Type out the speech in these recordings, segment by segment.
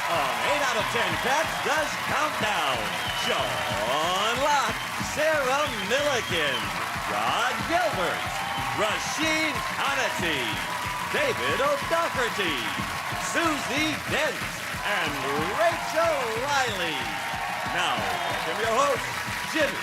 On 8 out of 10 Cats Does Countdown, Sean Locke, Sarah Millican, Rhod Gilbert, Roisin Conaty, David O'Doherty, Susie Dent, and Rachel Riley. Now, welcome your host, Jimmy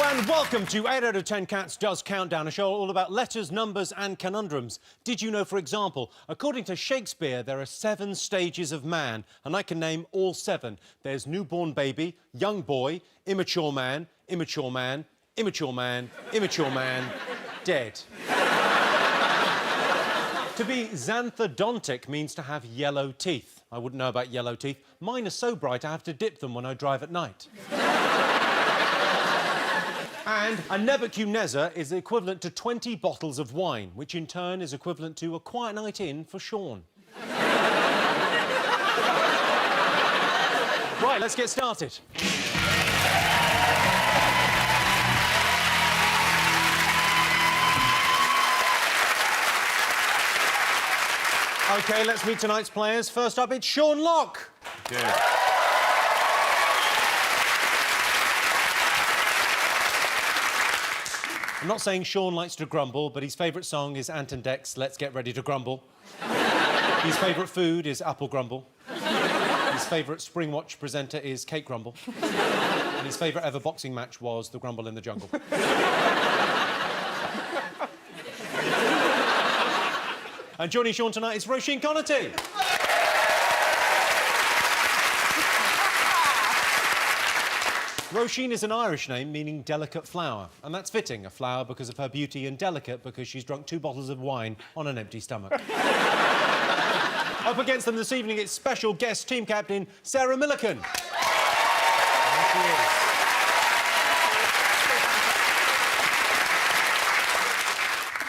And welcome to 8 out of 10 Cats Does Countdown, a show all about letters, numbers and conundrums. Did you know, for example, according to Shakespeare, there are 7 stages of man, and I can name all 7. There's newborn baby, young boy, immature man, immature man, immature man, immature man, dead. To be xanthodontic means to have yellow teeth. I wouldn't know about yellow teeth. Mine are so bright I have to dip them when I drive at night. And a Nebuchadnezzar is equivalent to 20 bottles of wine, which in turn is equivalent to a quiet night in for Sean. Right, let's get started. OK, let's meet tonight's players. First up, it's Sean Locke. Yeah. I'm not saying Sean likes to grumble, but his favourite song is Ant and Dec's Let's Get Ready to Grumble. His favourite food is apple grumble. His favourite Spring Watch presenter is Kate Grumble. And his favourite ever boxing match was the Grumble in the Jungle. And joining Sean tonight is Roisin Conaty. Roisin is an Irish name meaning delicate flower, and that's fitting, a flower because of her beauty and delicate because she's drunk 2 bottles of wine on an empty stomach. Up against them this evening, it's special guest team captain Sarah Millican. There she is.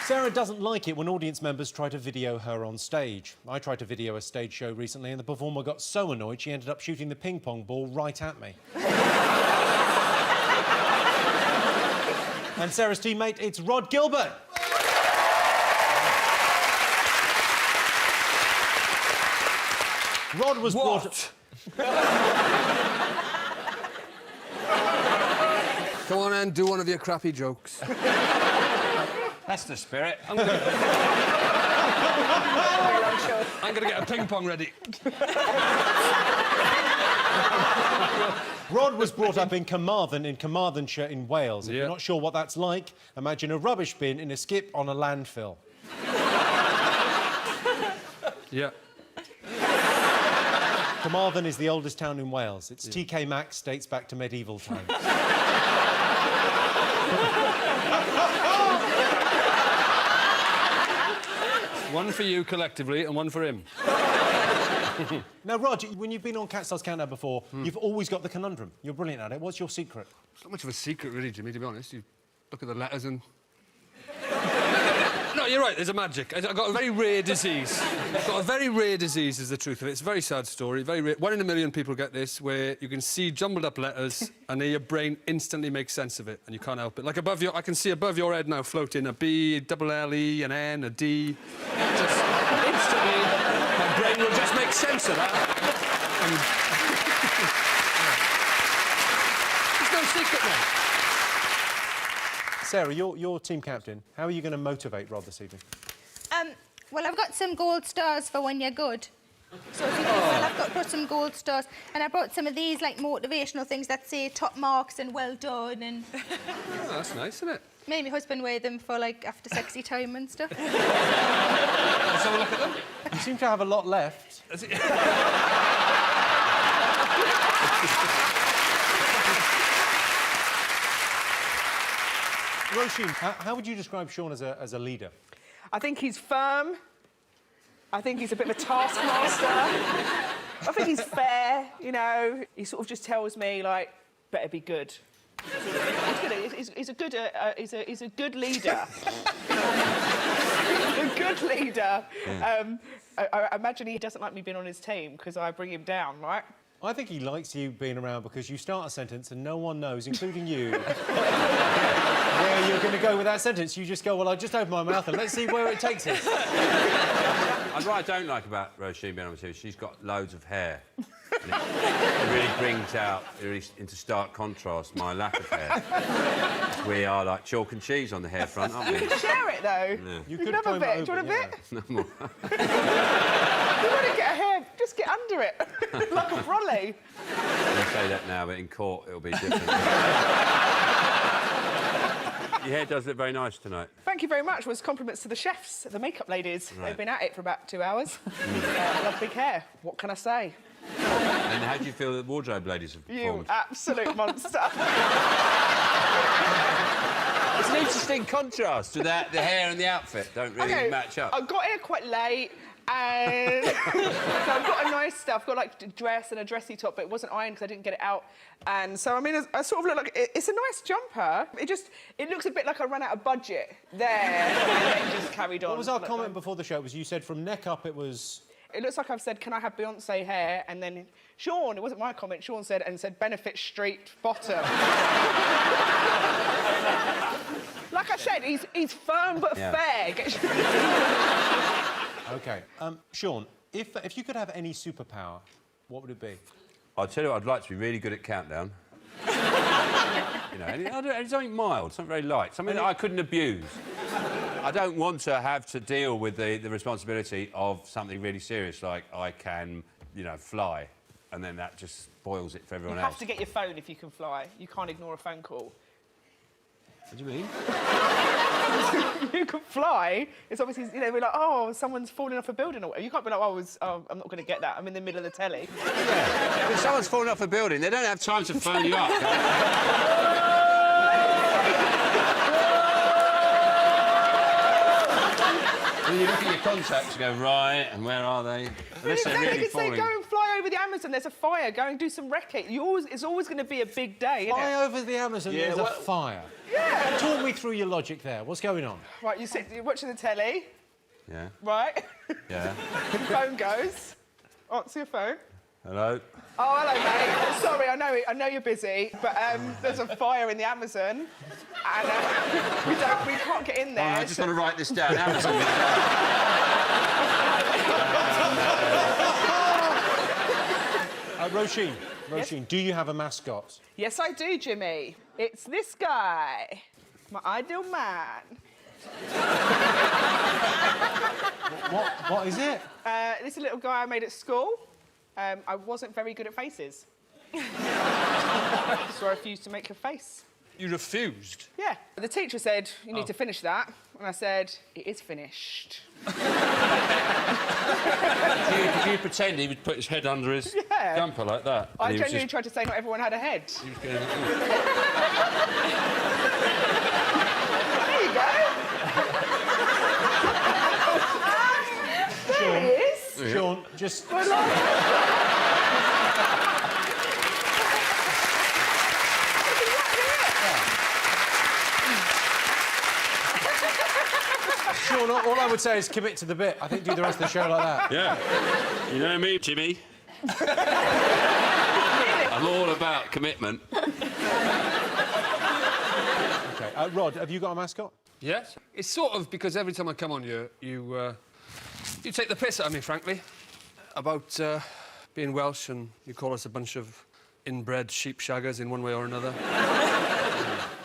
Sarah doesn't like it when audience members try to video her on stage. I tried to video a stage show recently and the performer got so annoyed she ended up shooting the ping pong ball right at me. And Sarah's teammate, it's Rhod Gilbert. Rhod was brought... Come on and do one of your crappy jokes. That's the spirit. I'm gonna get a ping pong ready. Rhod was brought up in Carmarthen, in Carmarthenshire in Wales. If you're not sure what that's like, imagine a rubbish bin in a skip on a landfill. Yeah. Carmarthen is the oldest town in Wales. Its TK Maxx dates back to medieval times. One for you collectively and one for him. Now, Rhod, when you've been on Cats Does Countdown before, you've always got the conundrum. You're brilliant at it. What's your secret? It's not much of a secret, really, Jimmy, to be honest. You look at the letters and... No, you're right, there's a magic. I've got a very rare disease. I've got a very rare disease, is the truth of it. It's a very sad story, very rare. 1 in a million people get this, where you can see jumbled up letters and then your brain instantly makes sense of it and you can't help it. Like above your... I can see above your head now floating a B, a double L-E, an N, a D. Just instantly, my brain will just make sense of that. And... There's no secret there. Sarah, you're team captain. How are you going to motivate Rhod this evening? Well, I've got some gold stars for when you're good. So if you can tell, I've got some gold stars. And I brought some of these, like, motivational things that say top marks and well done and... Oh, that's nice, isn't it? Made my husband wear them for, like, after sexy time and stuff. Let's have a look at them. You seem to have a lot left. Roisin, how would you describe Sean as a leader? I think he's firm. I think he's a bit of a taskmaster. I think he's fair, you know. He sort of just tells me, like, better be good. He's a good leader. A good leader. I imagine he doesn't like me being on his team because I bring him down, right? I think he likes you being around because you start a sentence and no one knows, including you, where you're going to go go with that sentence. You just go, well, I'll just open my mouth and let's see where it takes us. What I don't like about Roisin being on the TV, she's got loads of hair. And it really brings out, really into stark contrast, my lack of hair. We are like chalk and cheese on the hair front, aren't we? You can share it, though. Yeah. You could have a bit. Do you want a bit? No more. You want to get a hair, just get under it. Like a brolly. I say that now, but in court it'll be different. Your hair does look very nice tonight. Thank you very much. Was compliments to the chefs, the makeup ladies. Right. They've been at it for about 2 hours. I love big hair. What can I say? And how do you feel the wardrobe ladies have performed? You absolute monster. It's an interesting contrast to that. The hair and the outfit don't really match up. I got here quite late. And so I've got a nice stuff. I've got like a dress and a dressy top, but it wasn't ironed because I didn't get it out. And so I mean, I sort of look like it's a nice jumper. It looks a bit like I ran out of budget there, and then just carried on. What was our comment before the show? Was you said from neck up it was? It looks like I've said, can I have Beyonce hair? And then Sean, it wasn't my comment. Sean said Benefit Street bottom. Like I said, he's firm but fair. OK. Sean, if you could have any superpower, what would it be? I'll tell you what, I'd like to be really good at countdown. You know, something mild, something very light, something that I couldn't abuse. I don't want to have to deal with the responsibility of something really serious, like I can, you know, fly, and then that just spoils it for everyone else. You have to get your phone if you can fly. You can't ignore a phone call. What do you mean? You can fly. It's obviously, you know, we're like, oh, someone's falling off a building or whatever. You can't be like, oh, I'm not going to get that. I'm in the middle of the telly. Yeah. If someone's falling off a building, they don't have time to phone you up. When you look at your contacts, you go, right, and where are they? Unless they're really you can falling. say, go and fly over the Amazon, there's a fire, go and do some wrecking. It's always going to be a big day, isn't Fly it? over the Amazon, there's a fire. Yeah. Talk me through your logic there. What's going on? Right, you're watching the telly. Yeah. Right? Yeah. Your phone goes. Answer your phone. Hello? Oh, hello, mate. Sorry, I know you're busy, but there's a fire in the Amazon, and we can't get in there. Oh, I just want to write this down. Amazon. Roisin, do you have a mascot? Yes, I do, Jimmy. It's this guy, my ideal man. What is it? This little guy I made at school. I wasn't very good at faces. So I refused to make a face. You refused? Yeah. The teacher said, you need to finish that. And I said, it is finished. Did you pretend he would put his head under his jumper like that? I genuinely tried to say not everyone had a head. He was going, There he is. Sean, just... Sean, all I would say is commit to the bit. I think do the rest of the show like that. yeah. You know me, Jimmy. I'm all about commitment. OK. Rhod, have you got a mascot? Yes. It's sort of because every time I come on here, you take the piss out of me, frankly, about being Welsh, and you call us a bunch of inbred sheep shaggers in one way or another.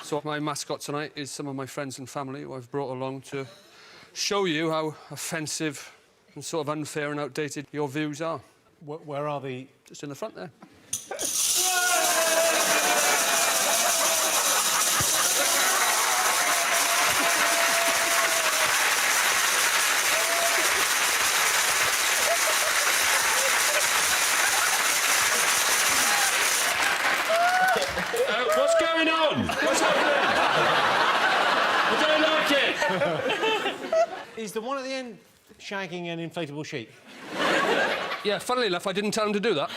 So my mascot tonight is some of my friends and family who I've brought along to show you how offensive and sort of unfair and outdated your views are. Where are the... Just in the front there. What's going on? What's happening? I don't like it. Is the one at the end shagging an inflatable sheep? Yeah, funnily enough, I didn't tell him to do that.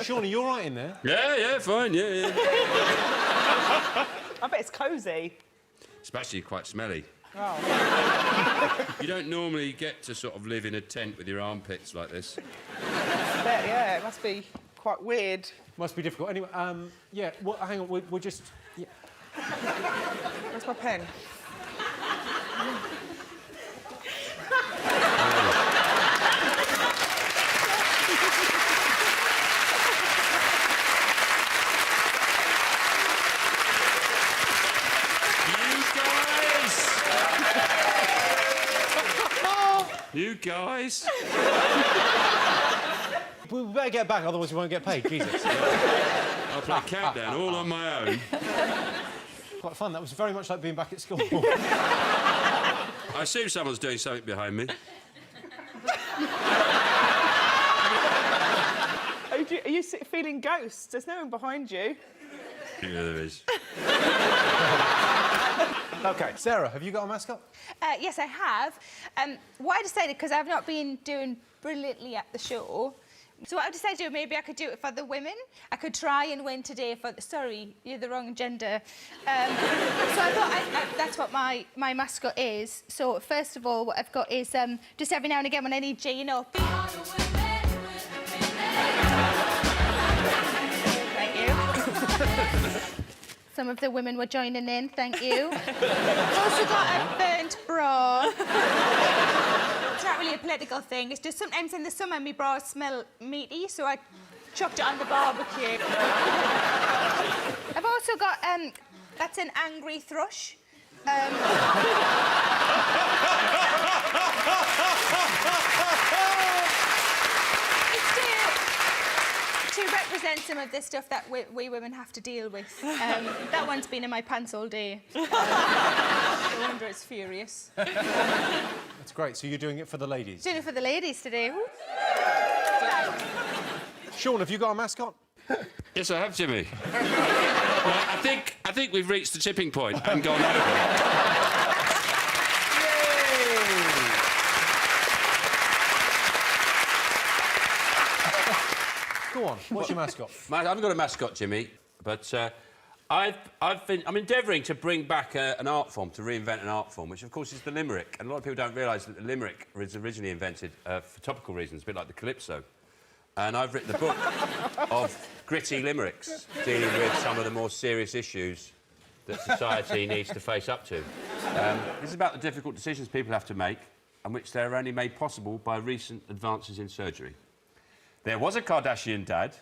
Sean, are you all right in there? Yeah, fine, yeah. I bet it's cosy. It's actually quite smelly. Oh. You don't normally get to sort of live in a tent with your armpits like this. I bet, yeah, it must be quite weird. Must be difficult. Anyway, yeah, well, hang on, we're just... Yeah. Where's my pen? You guys! We better get back, otherwise we won't get paid. Jesus. I'll play Countdown all on my own. Quite fun. That was very much like being back at school. I assume someone's doing something behind me. Are you feeling ghosts? There's no one behind you. Yeah, there is. OK, Sarah, have you got a mascot? Yes, I have. What I decided, because I've not been doing brilliantly at the show, so what I decided to do, maybe I could do it for the women. I could try and win today for... Sorry, you're the wrong gender. So I thought that's what my mascot is. So, first of all, what I've got is just every now and again when I need Jane up. Thank you. Some of the women were joining in, thank you. I've also got a burnt bra. It's not really a political thing, it's just sometimes in the summer my bras smell meaty, so I chucked it on the barbecue. I've also got, that's an angry thrush. To represent some of the stuff that we women have to deal with. That one's been in my pants all day. No wonder it's furious. That's great. So you're doing it for the ladies? Doing it for the ladies today. Sean, have you got a mascot? Yes, I have, Jimmy. Well, I think we've reached the tipping point and gone over. Go on, what's your mascot? I haven't got a mascot, Jimmy, but I'm endeavouring to bring back an art form, to reinvent an art form, which, of course, is the limerick. And a lot of people don't realise that the limerick was originally invented for topical reasons, a bit like the calypso. And I've written a book of gritty limericks, dealing with some of the more serious issues that society needs to face up to. This is about the difficult decisions people have to make, and which they're only made possible by recent advances in surgery. There was a Kardashian dad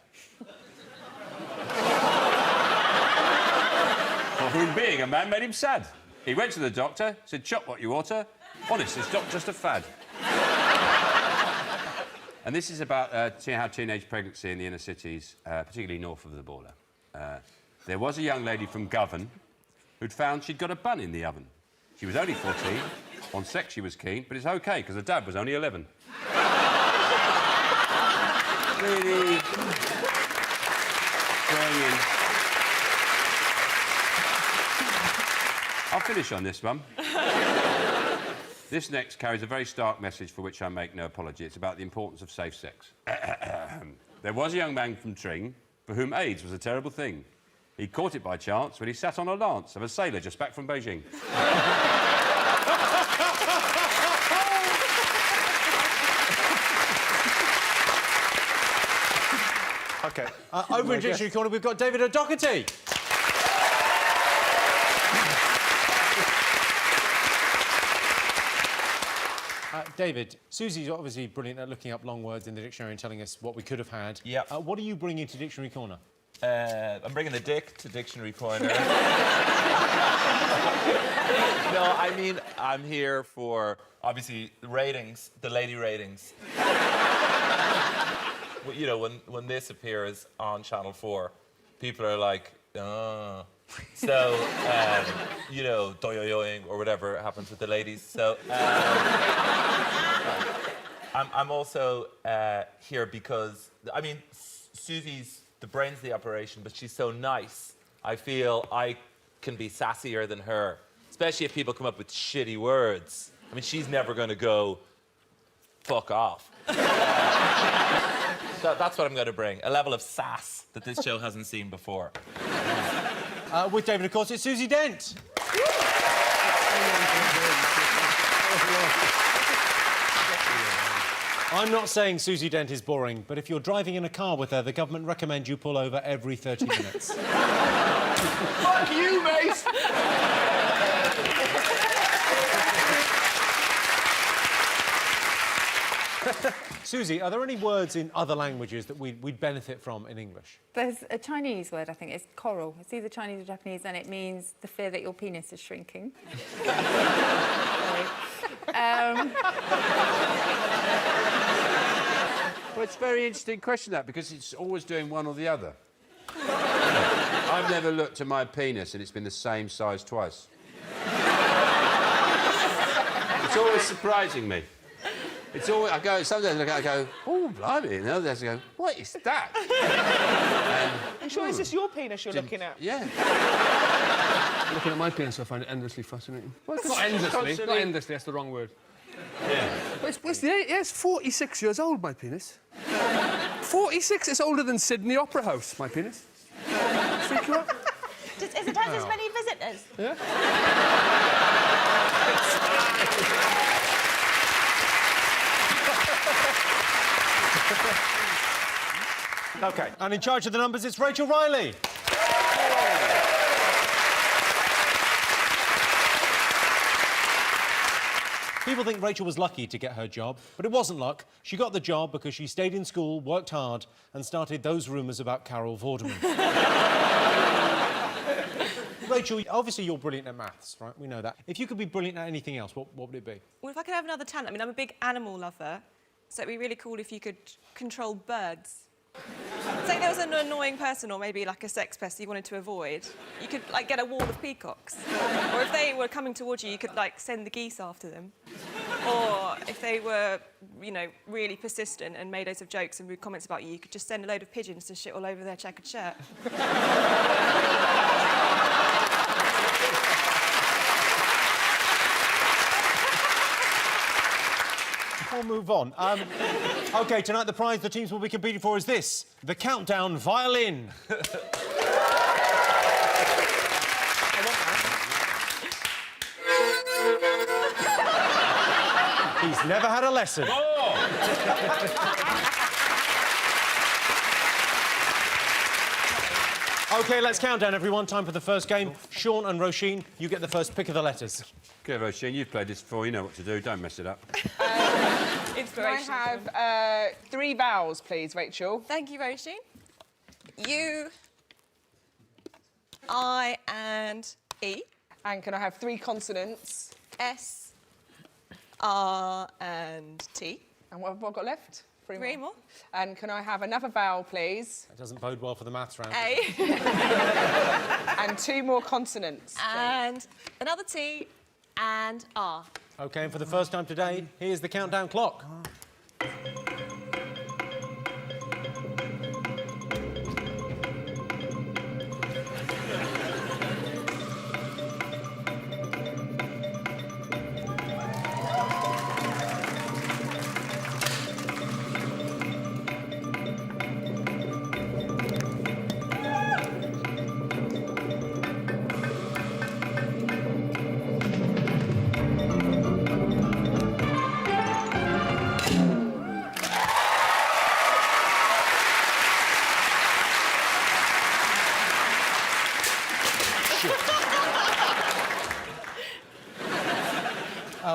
for whom being a man made him sad. He went to the doctor, said, "Chop what you oughter." Honest, it's not just a fad. And this is about how teenage pregnancy in the inner cities, particularly north of the border. There was a young lady from Govan who'd found she'd got a bun in the oven. She was only 14, on sex she was keen, but it's OK, because her dad was only 11. Really going in. I'll finish on this one. This next carries a very stark message for which I make no apology. It's about the importance of safe sex. There was a young man from Tring for whom AIDS was a terrible thing. He caught it by chance when he sat on a lance of a sailor just back from Beijing. OK. Over in Dictionary Corner, we've got David O'Doherty. David, Susie's obviously brilliant at looking up long words in the dictionary and telling us what we could have had. Yeah. What are you bringing to Dictionary Corner? I'm bringing the dick to Dictionary Corner. No, I mean, I'm here for, obviously, the ratings, the lady ratings. You know, when this appears on Channel 4, people are like, oh. So, you know, doyoyoing or whatever happens with the ladies. So, I'm also here because, I mean, Susie's the brains of the operation, but she's so nice. I feel I can be sassier than her, especially if people come up with shitty words. I mean, she's never going to go, fuck off. So that's what I'm going to bring, a level of sass that this show hasn't seen before. With David, of course, it's Susie Dent. I'm not saying Susie Dent is boring, but if you're driving in a car with her, the government recommend you pull over every 30 minutes. Fuck you, mate! Susie, are there any words in other languages that we'd benefit from in English? There's a Chinese word, I think, it's coral. It's either Chinese or Japanese, and it means the fear that your penis is shrinking. Sorry. Well, it's a very interesting question, that, because it's always doing one or the other. I've never looked at my penis and it's been the same size twice. It's always surprising me. It's always, sometimes I go, oh, blimey, and others I go, what is that? I'm sure it's just your penis you're looking at. Yeah. Looking at my penis, I find it endlessly fascinating. Well, Not endlessly. constantly- Not endlessly, that's the wrong word. Yeah. But it's 46 years old, my penis. 46? It's older than Sydney Opera House, my penis. Freak you out? Is it has as many visitors? Yeah. OK. And in charge of the numbers, it's Rachel Riley. People think Rachel was lucky to get her job, but it wasn't luck. She got the job because she stayed in school, worked hard, and started those rumours about Carol Vorderman. Rachel, obviously you're brilliant at maths, right? We know that. If you could be brilliant at anything else, what would it be? Well, if I could have another talent, I mean, I'm a big animal lover, so it'd be really cool if you could control birds. Say there was an annoying person or maybe like a sex pest you wanted to avoid, you could like get a wall of peacocks. Or if they were coming towards you, you could like send the geese after them. Or if they were, you know, really persistent and made loads of jokes and rude comments about you, you could just send a load of pigeons to shit all over their checkered shirt. We'll move on. OK, tonight the prize the teams will be competing for is this, the Countdown Violin. He's never had a lesson. OK, let's count down, everyone. Time for the first game. Sean and Roisin, you get the first pick of the letters. OK, Roisin, you've played this before. You know what to do. Don't mess it up. Can I have 3 vowels, please, Rachel? Thank you, Roisin. U, I, and E. And can I have 3 consonants? S, R, and T. And what have I got left? 3 more. And can I have another vowel, please? That doesn't bode well for the maths round. A. And 2 more consonants. And another T, and R. OK, and for the first time today, here's the countdown clock.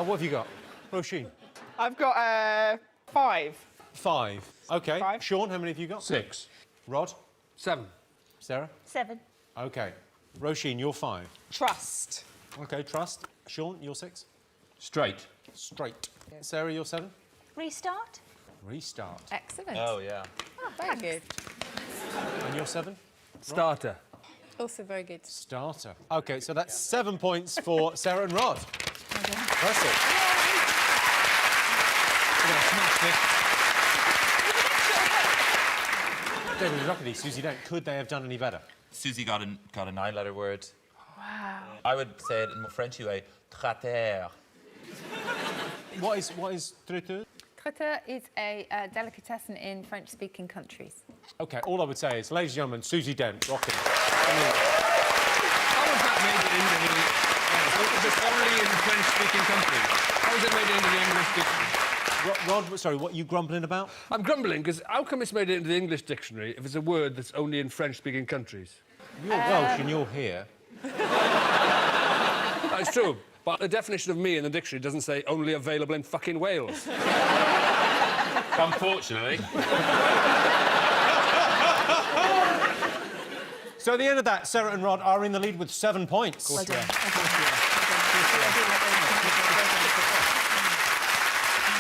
What have you got? Roisin? I've got 5. 5. OK. 5. Sean, how many have you got? 6. Rhod? 7. Sarah? 7. OK. Roisin, you're 5. Trust. OK, trust. Sean, you're 6. Straight. Straight. Sarah, you're 7. Restart. Restart. Excellent. Oh, yeah. Oh, very good. And you're 7. Starter. Also very good. Starter. OK, so that's 7 points for Sarah and Rhod. Impressive. David Rockety, Susie Dent, could they have done any better? Susie got a 9-letter word. Wow. I would say it in French way, traiter. What is traiteur? Traiteur is a delicatessen in French-speaking countries. OK, all I would say is, ladies and gentlemen, Susie Dent, Rockety. How was that made it into the... Is it only in French-speaking countries? How was it made into the English dictionary? Rhod, sorry, what are you grumbling about? I'm grumbling because how come it's made it into the English dictionary if it's a word that's only in French-speaking countries? You're Welsh and you're here. That's true, but the definition of me in the dictionary doesn't say only available in fucking Wales. Unfortunately. So at the end of that, Sarah and Rhod are in the lead with 7 points. Well done.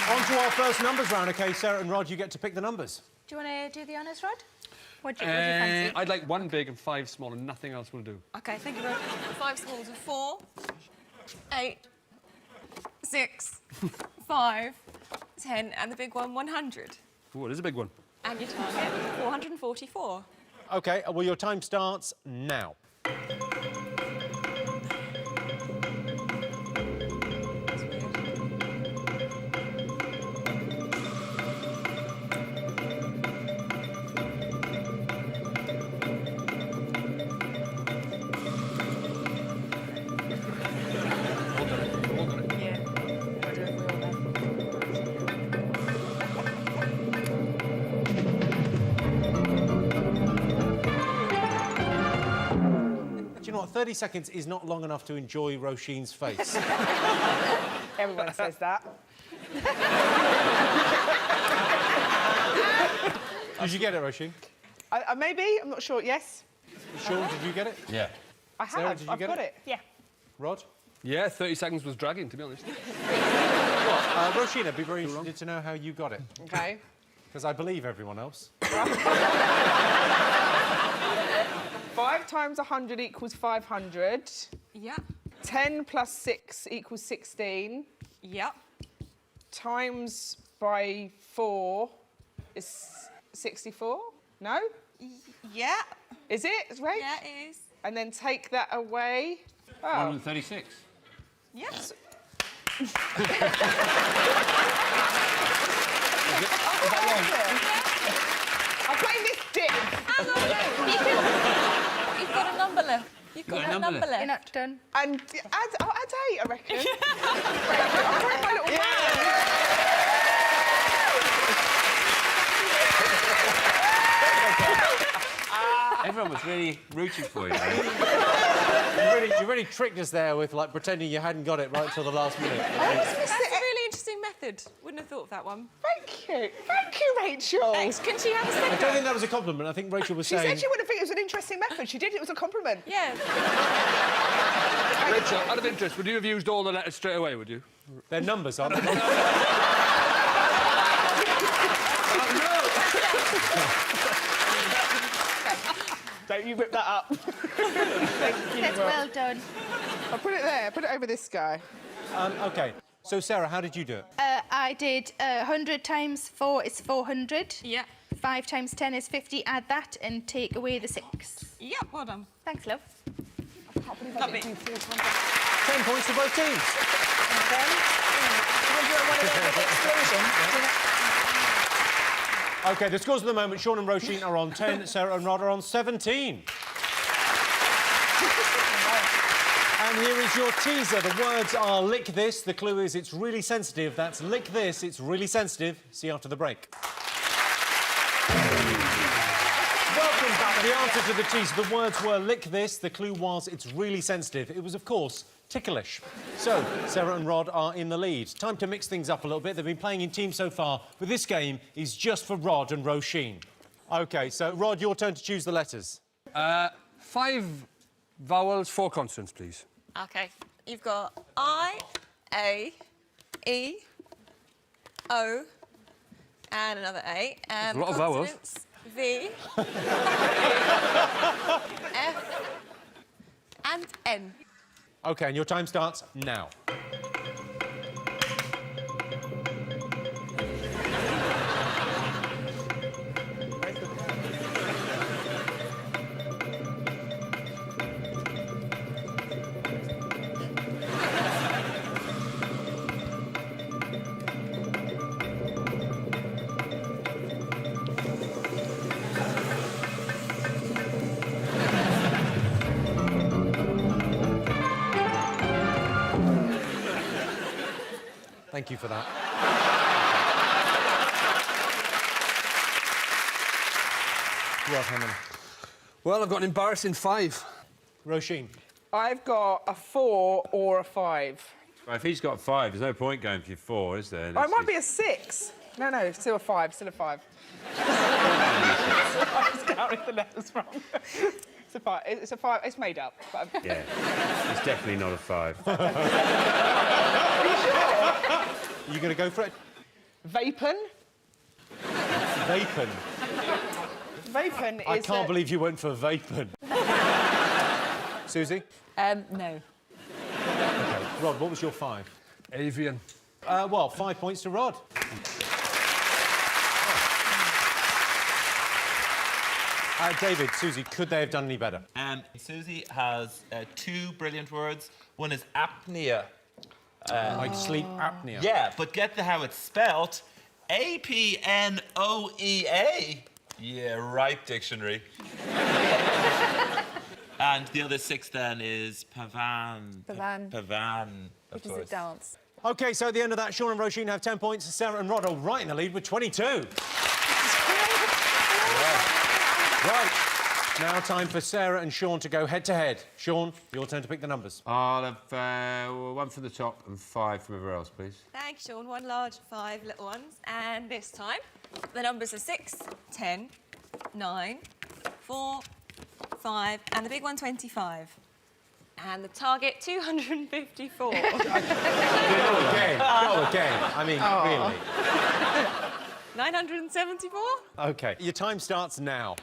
On to our first numbers round. OK, Sarah and Rhod, you get to pick the numbers. Do you want to do the honours, Rhod? What do you fancy? I'd like 1 big and 5 small and nothing else will do. OK, thank you very much. 5 smalls are 4, 8, 6, 5, 10, and the big one, 100. Ooh, it is a big one. And your target, 444. OK, well, your time starts now. That's weird. Yeah. I do it real then. Do you know what? 30 seconds is not long enough to enjoy Roisin's face. Everyone says that. Did you get it, Roisin? Maybe, I'm not sure. Yes, Sean, did you get it? Yeah. I have. Sarah, did you I've get got it? it. Yeah. Rhod? Yeah, 30 seconds was dragging, to be honest. Roisin, I'd be very interested to know how you got it. Okay. Because I believe everyone else. 5 times 100 equals 500. Yeah. 10 plus 6 equals 16. Yep. Times by 4 is 64. No? Yeah. Is it? Right? Yeah, it is. And then take that away. Oh. 136. Yes. I'm playing this dick. Hang on, no. You've got a number left. You've got a number left. You're not done. And add 8, I reckon. I'm trying my little Everyone was really rooting for you. You really tricked us there with, like, pretending you hadn't got it right until the last minute. That's a really interesting method. Wouldn't have thought of that one. Thank you. Thank you, Rachel. Thanks. Can she have a I second? don't think that was a compliment. I think Rachel was She saying... said she wouldn't think it was an interesting method. She did. It was a compliment. Yeah. Rachel, out of interest, would you have used all the letters straight away, would you? Their numbers, aren't they? Don't you whip that up. Thank you. That's well done. I'll put it there. Put it over this guy. OK. So, Sarah, how did you do it? I did 100 times 4 is 400. Yeah. 5 times 10 is 50. Add that and take away the 6. Yep, well done. Thanks, love. Lovely. 10 points to both teams. OK, the scores at the moment, Sean and Roisin are on 10, Sarah and Rhod are on 17. And here is your teaser. The words are lick this. The clue is it's really sensitive. That's lick this, it's really sensitive. See you after the break. Welcome back. The answer to the teaser. The words were lick this. The clue was it's really sensitive. It was, of course, ticklish. So, Sarah and Rhod are in the lead. Time to mix things up a little bit. They've been playing in teams so far, but this game is just for Rhod and Roisin. OK, so, Rhod, your turn to choose the letters. 5 vowels, 4 consonants, please. OK. You've got I, A, E, O, and another A. And a lot of vowels. consonants, V, F, and N. OK, and your time starts now. Thank you for that. Rhod, how many? Well, I've got an embarrassing 5. Roisin. I've got a 4 or a 5. Well, if he's got 5, there's no point going for your 4, is there? Oh, it might be a 6. No, it's still a 5, still a 5. I was counting the letters wrong. It's a 5. It's a 5. It's made up. But Yeah, it's definitely not a 5. Are you going to go for it? Vapon. Vapon. Vapon is... I can't believe you went for vapon. Susie? No. OK. Rhod, what was your 5? Avian. Well, 5 points to Rhod. David, Susie, could they have done any better? Susie has 2 brilliant words. One is apnea. Like sleep apnea. Yeah, but get how it's spelt. A-P-N-O-E-A. Yeah, right, dictionary. And the other 6 then is pavan. Pavan. Pavan, of Which is a course. dance. OK, so at the end of that, Sean and Roisin have 10 points. Sarah and Rhod are right in the lead with 22. Right. Now time for Sarah and Sean to go head-to-head. Sean, your turn to pick the numbers. I'll have 1 from the top and 5 from everywhere else, please. Thanks, Sean. 1 large, 5 little ones. And this time, the numbers are 6, 10, 9, 4, 5, and the big one, 25. And the target, 254. Go again. Go again. I mean, really. 974? OK, your time starts now.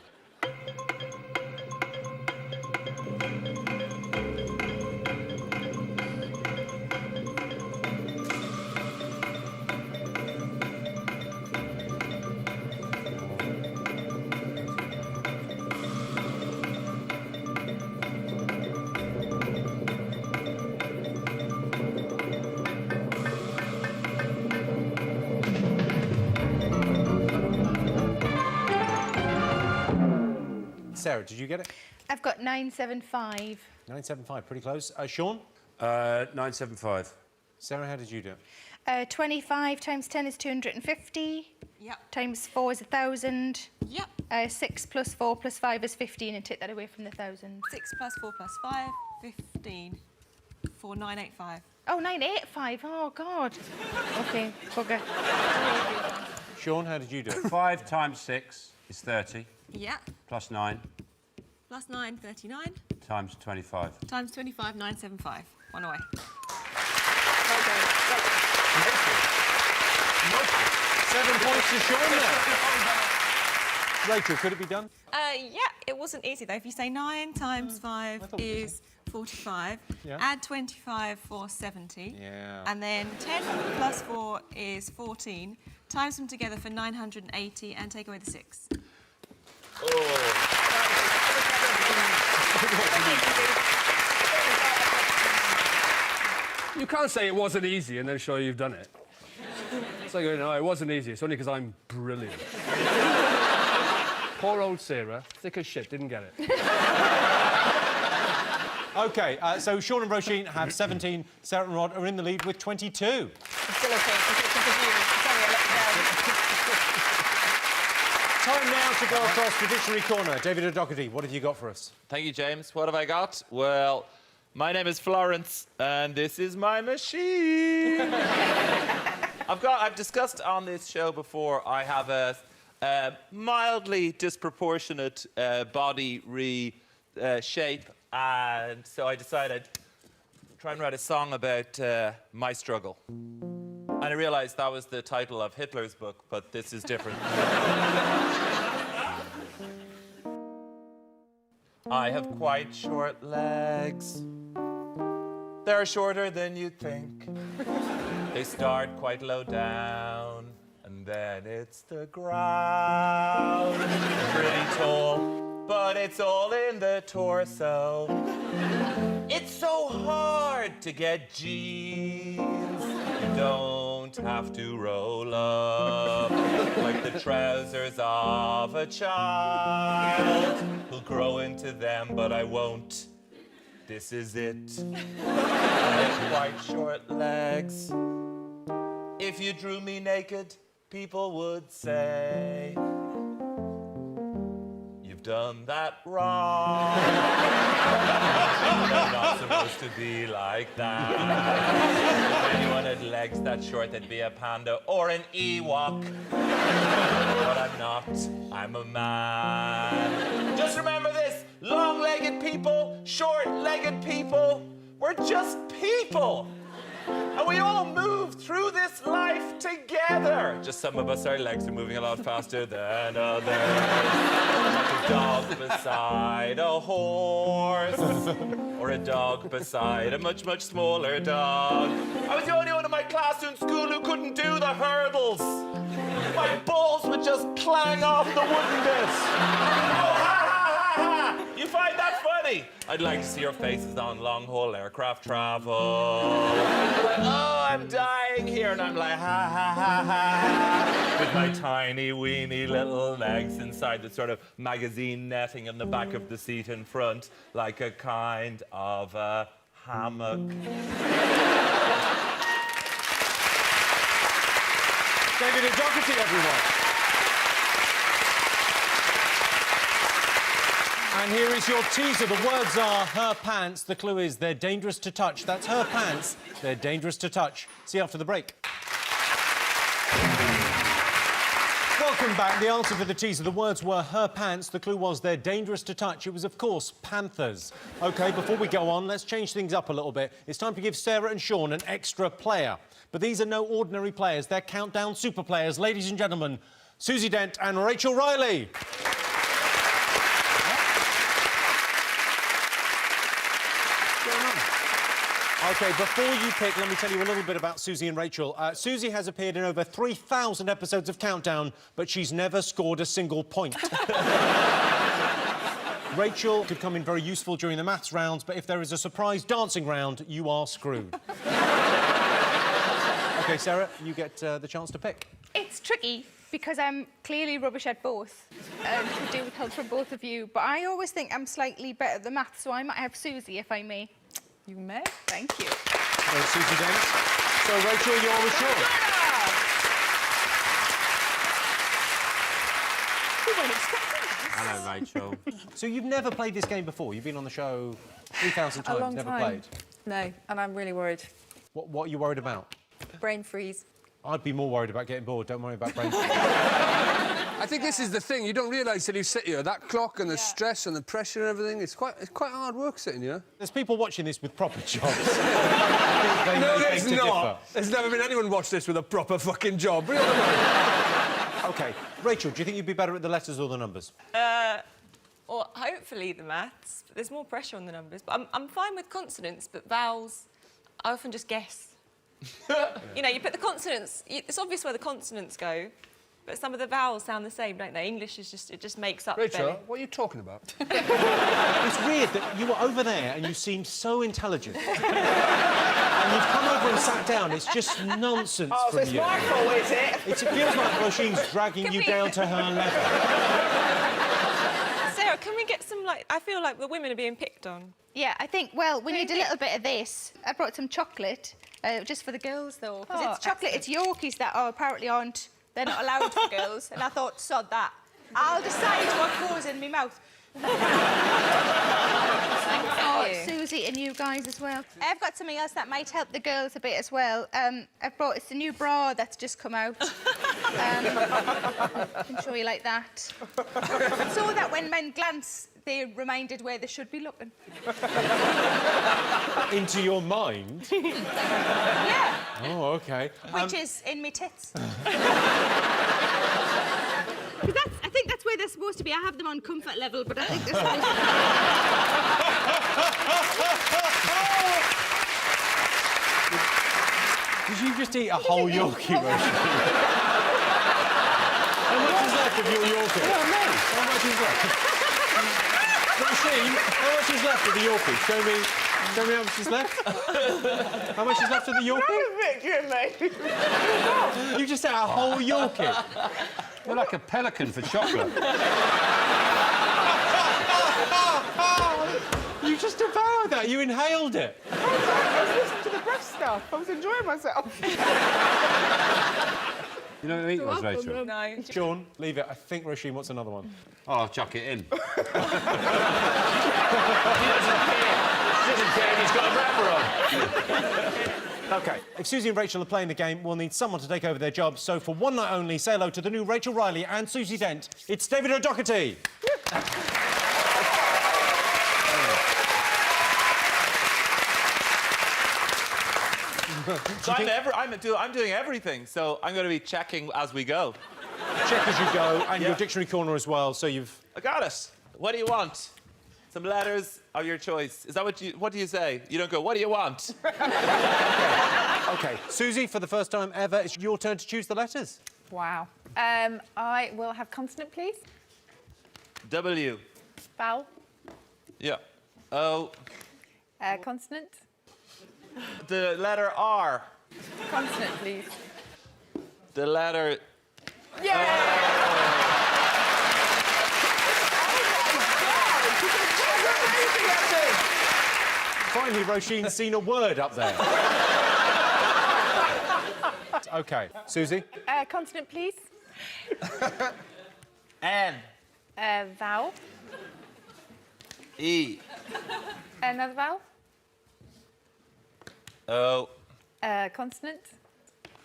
Sarah, did you get it? I've got 975. 975, pretty close. Sean? 975. Sarah, how did you do? 25 times 10 is 250. Yep. Times 4 is 1,000. Yep. 6 plus 4 plus 5 is 15, and take that away from the 1,000. 6 plus 4 plus 5, 15. 4985. Oh, 985. Oh, God. OK, bugger. Sean, how did you do? 5 times 6 is 30, Yeah. plus 9 Plus 9, 39. times 25. Times 25, 975. 1 away. 7 points to Sean there. Rachel, could it be done? Yeah, it wasn't easy though. If you say 9 times 5 is 45, Yeah. add 25 for 70, Yeah. and then 10 plus 4 is 14, times them together for 980 and take away the 6. You can't say it wasn't easy and then show you've done it. It's like, no, it wasn't easy. It's only because I'm brilliant. Poor old Sarah, thick as shit, didn't get it. OK, so Sean and Roisin have 17. Sarah and Rhod are in the lead with 22. I'm still OK. Sorry, I let you down. Time now to go across the dictionary corner. David O'Doherty, what have you got for us? Thank you, James. What have I got? Well, my name is Florence, and this is my machine. I've discussed on this show before, I have a mildly disproportionate body shape, and so I decided to try and write a song about my struggle. And I realised that was the title of Hitler's book, but this is different. I have quite short legs. They're shorter than you'd think. They start quite low down, and then it's the ground. Pretty tall, but it's all in the torso. It's so hard to get jeans. You don't have to roll up like the trousers of a child who'll grow into them, but I won't. This is it. I have quite short legs. If you drew me naked, people would say you've done that wrong. You're not supposed to be like that. If anyone had legs that short, they'd be a panda or an Ewok. But I'm not. I'm a man. Just remember this. Long-legged people, short-legged people, we're just people. And we all move through this life together. Just some of us, our legs are moving a lot faster than others. Like a dog beside a horse. Or a dog beside a much, much smaller dog. I was the only one in my class in school who couldn't do the hurdles. My balls would just clang off the wooden bits. Oh, ha, ha, ha, ha. You find that funny? I'd like to see your faces on long-haul aircraft travel. Like, oh, I'm dying here. And I'm like, ha, ha, ha, ha. With my tiny, weeny little legs inside the sort of magazine netting on the back of the seat in front, like a kind of a hammock. David and Doherty, everyone. And here is your teaser. The words are her pants. The clue is they're dangerous to touch. That's her pants. They're dangerous to touch. See you after the break. Welcome back. The answer for the teaser, the words were her pants. The clue was they're dangerous to touch. It was, of course, panthers. OK, before we go on, let's change things up a little bit. It's time to give Sarah and Sean an extra player. But these are no ordinary players. They're countdown super players. Ladies and gentlemen, Susie Dent and Rachel Riley. OK, before you pick, let me tell you a little bit about Susie and Rachel. Susie has appeared in over 3,000 episodes of Countdown, but she's never scored a single point. Rachel could come in very useful during the maths rounds, but if there is a surprise dancing round, you are screwed. OK, Sarah, you get the chance to pick. It's tricky because I'm clearly rubbish at both. Could do with help from both of you, but I always think I'm slightly better at the maths, so I might have Susie, if I may. You may. Thank you. So, Susie Dent. So, Rachel, you're with Sean. We weren't expecting this. Hello, Rachel. So you've never played this game before? You've been on the show 3,000 times, A long never time. played? No, and I'm really worried. What are you worried about? Brain freeze. I'd be more worried about getting bored. Don't worry about brain freeze. I think this is the thing. You don't realise till you sit here, that clock and the stress and the pressure and everything, it's quite hard work sitting here. There's people watching this with proper jobs. No, there's not. There's never been anyone watch this with a proper fucking job. Really? OK, Rachel, do you think you'd be better at the letters or the numbers? Or hopefully the maths. But there's more pressure on the numbers. But I'm fine with consonants, but vowels, I often just guess. You know, you put the consonants... It's obvious where the consonants go, but some of the vowels sound the same, don't they? English is just... It just makes up Rachel, belly. what are you talking about? It's weird that you were over there and you seemed so intelligent. And you've come over and sat down. It's just nonsense Oh, so from it's you. my fault, is it? It feels like Roisin's dragging you down to her level. Sarah, can we get some, like... I feel like the women are being picked on. Yeah, I think, well, we need a little bit of this. I brought some chocolate, just for the girls, though. Because it's chocolate, it's Yorkies that apparently aren't... They're not allowed for girls. And I thought, sod that. I'll decide what goes in my mouth. Oh, Susie and you guys as well. I've got something else that might help the girls a bit as well. I've brought... It's a new bra that's just come out. I can show you like that. So that when men glance, they're reminded where they should be looking. Into your mind? Yeah. Oh, OK. Which is in me tits. I think that's where they're supposed to be. I have them on comfort level, but I think they're supposed Did you just eat a whole Yorkie, Roisin? How much is left of your Yorkie? How much is left? Roisin, how much is left of the Yorkie? Show me how much is left. How much is left of the Yorkie? You just ate a whole Yorkie. You're like a pelican for chocolate. You just devoured that. You inhaled it. I was listening to the breast stuff. I was enjoying myself. You know what I mean? Was Rachel? No. Sean, leave it. I think Roisin wants another one. Oh, I'll chuck it in. He doesn't care. He's got a wrapper on. OK. If Susie and Rachel are playing the game, we'll need someone to take over their job. So for one night only, say hello to the new Rachel Riley and Susie Dent. It's David O'Doherty. So I'm doing everything, so I'm going to be checking as we go. Check as you go, and your dictionary corner as well, so you've... I got it. What do you want? Some letters of your choice. Is that what do you say? You don't go, what do you want? OK. Susie, for the first time ever, it's your turn to choose the letters. Wow. I will have consonant, please. W. Vowel. Yeah. O. Consonant. The letter R. Consonant, please. The letter... Finally, Roisin's seen a word up there. OK. Susie? Consonant, please. N. Vowel. E. Another vowel. O. Consonant.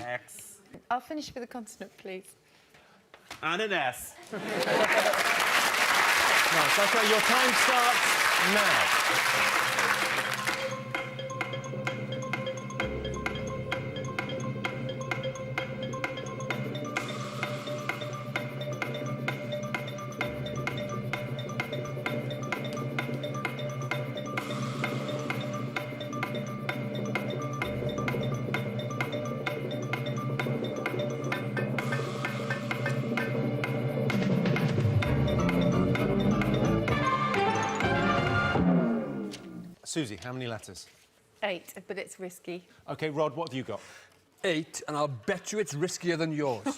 X. I'll finish with a consonant, please. And an S. Nice. OK, your time starts now. Susie, how many letters? 8, but it's risky. OK, Rhod, what have you got? 8, and I'll bet you it's riskier than yours. It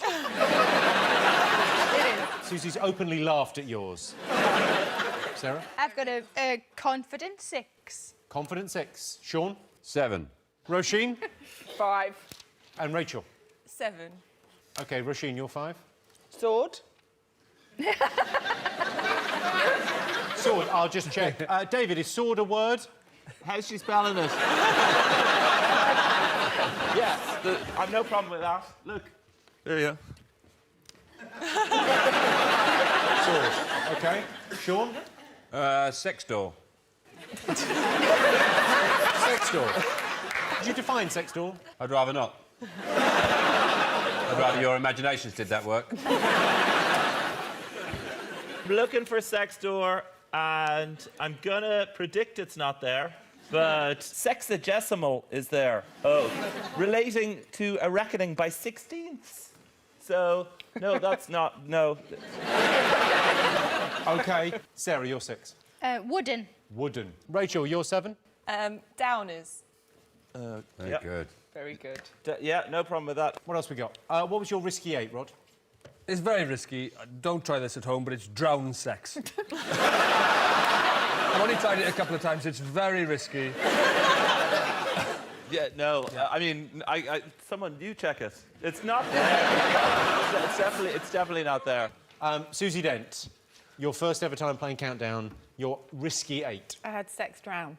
is. Susie's openly laughed at yours. Sarah? I've got a confident 6. Confident 6. Sean? 7. Roisin? 5. And Rachel? 7. OK, Roisin, you're 5. Sword. Sword, I'll just check. David, is sword a word? How's she spelling it? Yes, I've no problem with that. Look. There you go. Sword. OK. Sean? Sex door. Sex door. Did you define sex door? I'd rather not. I'd rather your imaginations did that work. I'm looking for sex door, and I'm gonna predict it's not there, but sexagesimal is there. Oh, relating to a reckoning by 16ths. So, no, that's not, no. OK. Sarah, you're 6. Wooden. Wooden. Rachel, you're 7. Downers. Very good. Very good. Yeah, no problem with that. What else we got? What was your risky 8, Rhod? It's very risky. Don't try this at home, but it's drown sex. I've only tried it a couple of times. It's very risky. Yeah, no. Yeah. I mean, someone, you check it. It's not there. It's definitely not there. Susie Dent, your first ever time playing Countdown, your risky 8. I had sex drown.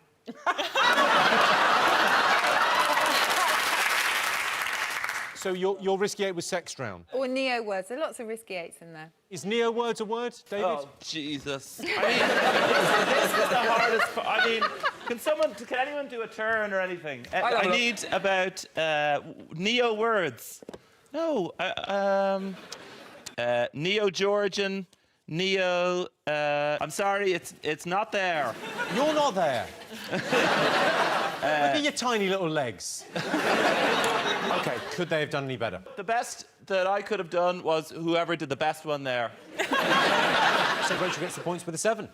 So your risky 8 was sex drown. Or neo words. There are lots of risky 8s in there. Is neo words a word, David? Oh, Jesus. I mean, this is the hardest... I mean, can anyone do a turn or anything? I need about neo words. No, Neo-Georgian, Neo... I'm sorry, it's not there. You're not there. Look at your tiny little legs. OK, could they have done any better? The best that I could have done was whoever did the best one there. So Rachel gets the points with a 7.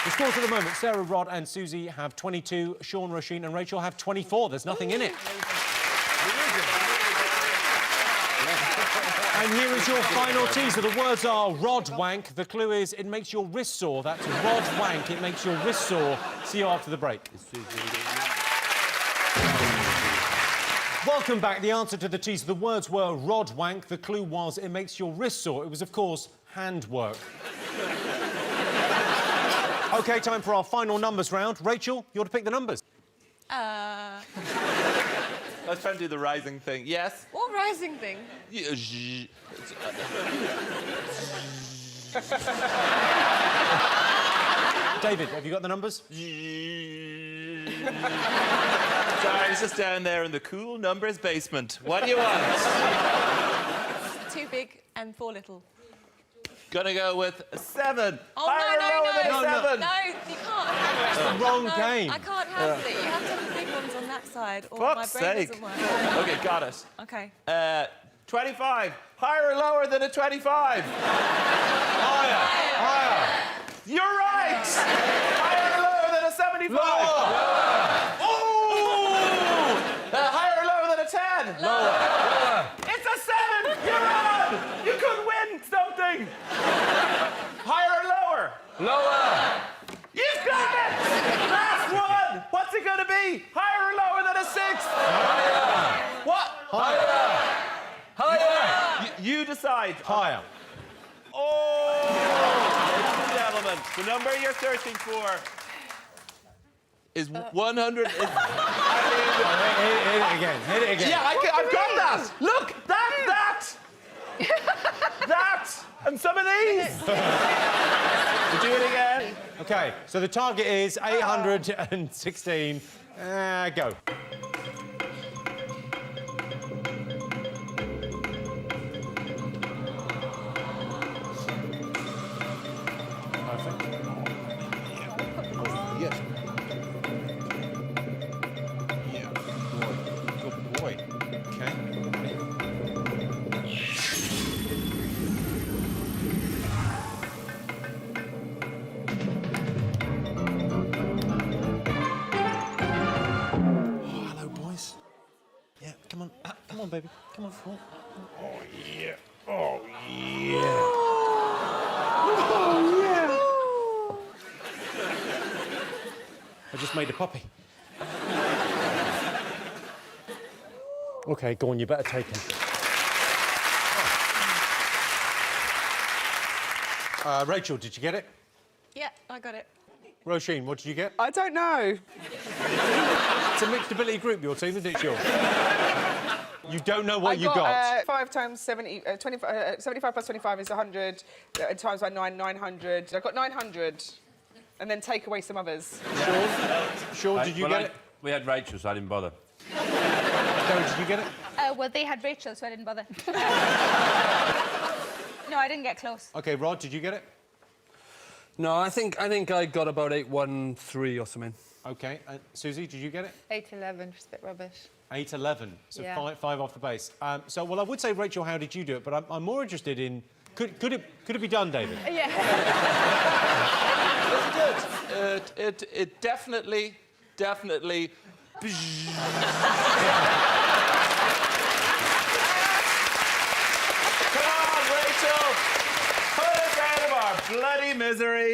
The scores at the moment, Sarah, Rhod and Susie have 22, Sean, Roisin and Rachel have 24. There's nothing in it. And here is your final teaser. The words are Rhod wank. The clue is it makes your wrist sore. That's Rhod wank. It makes your wrist sore. See you after the break. Welcome back. The answer to the teaser. The words were Rhod wank. The clue was it makes your wrist sore. It was, of course, handwork. OK, time for our final numbers round. Rachel, you're to pick the numbers. Let's try and do the rising thing. Yes? What rising thing? David, have you got the numbers? Sorry, I was just down there in the cool numbers basement. What do you want? 2 big and 4 little. Gonna go with 7. Oh, Higher or lower than a 7? No, you can't have it. The wrong No, game. I can't have it. You have to have the big ones on that side, or Fuck's my brain sake. doesn't work. OK, got it. OK. 25. Higher or lower than a 25? Higher. You're right! Higher or lower than a 75? Lower. Ooh! Higher or lower than a 10? Lower. It's a 7! You're on! You could win something! Higher or lower? Lower! You've got it! Last one! What's it gonna be? Higher or lower than a 6? Higher! What? Higher! Higher! You decide. Higher. Oh! Ladies and gentlemen, the number you're searching for is 100. Hit it again. Hit it again. Yeah, I've got that. Look, that. And some of these. We'll do it again. OK, so the target is 816. Go. Yes. Yeah. Good boy. OK. Hello, boys. Yeah, come on. Come on, baby. Come on. Oh, yeah. Oh, yeah. I just made a puppy. OK, go on, you better take him. Rachel, did you get it? Yeah, I got it. Roisin, what did you get? I don't know. It's a mixed ability group, your team, isn't it, Sean? You don't know what you got. 5 times 70, 75 plus 25 is 100, times by 9, 900. I got 900. And then take away some others. Sean, did you get it? We had Rachel, so I didn't bother. Gary, did you get it? Well, they had Rachel, so I didn't bother. No, I didn't get close. OK, Rhod, did you get it? No, I think I got about 813 or something. OK, Susie, did you get it? 811, just a bit rubbish. 811, so Yeah. five off the base. Well, I would say, Rachel, how did you do it? But I'm more interested in... Could it be done, David? Yeah. It definitely. Come on, Rachel! Put us out of our bloody misery.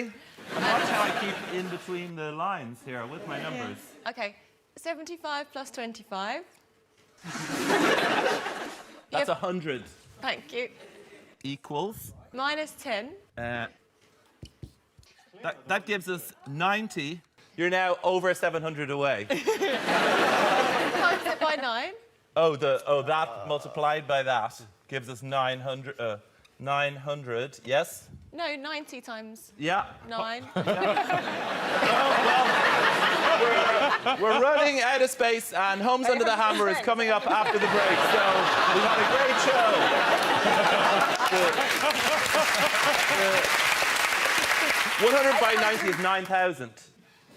And watch how I keep in between the lines here with my numbers. OK, 75 plus 25. That's 100. Thank you. Equals. Minus 10. That gives us 90. You're now over 700 away. Times it by 9. That multiplied by that gives us 900. 900. Yes. No, 90 times Yeah. 9. We're running out of space, and Homes Under the Hammer is coming up after the break. So we've had a great show. 100 by 90 is 9,000.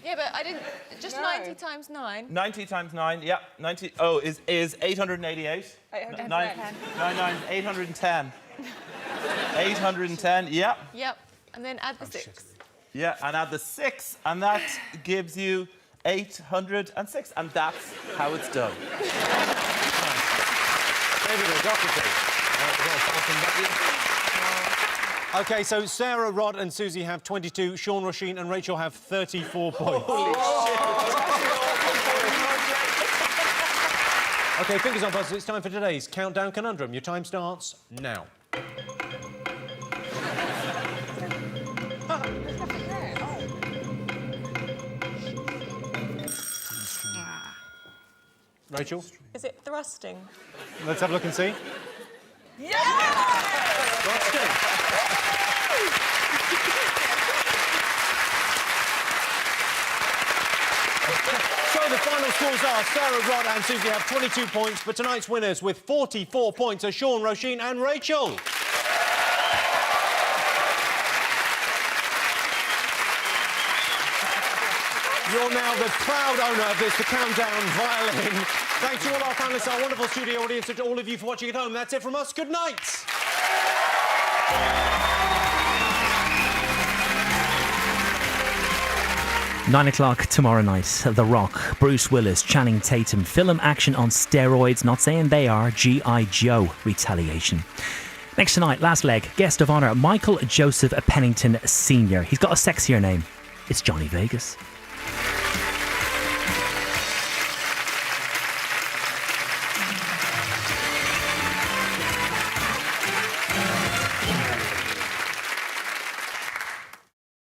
Yeah, but I didn't... Just No. 90 times 9. 90 times 9, yeah. 90. Oh, is 888? 810. 810. 810, yeah. Yep. And then add the 6. Yeah, and add the 6, and that gives you 806, and that's how it's done. David or Doherty? OK, so Sarah, Rhod and Susie have 22, Sean, Roisin and Rachel have 34 points. Holy shit. OK, fingers on buzzers, it's time for today's Countdown Conundrum. Your time starts now. Rachel? Is it thrusting? Let's have a look and see. Thrusting. So the final scores are Sarah, Rhod and Susie have 22 points, but tonight's winners with 44 points are Sean, Roisin and Rachel. You're now the proud owner of this, the Countdown violin. Thanks to all our panellists, our wonderful studio audience, and to all of you for watching at home. That's it from us. Good night. 9 o'clock tomorrow night. The Rock, Bruce Willis, Channing Tatum. Film action on steroids. Not saying they are. G.I. Joe. Retaliation. Next tonight, last leg, guest of honour, Michael Joseph Pennington Sr. He's got a sexier name. It's Johnny Vegas.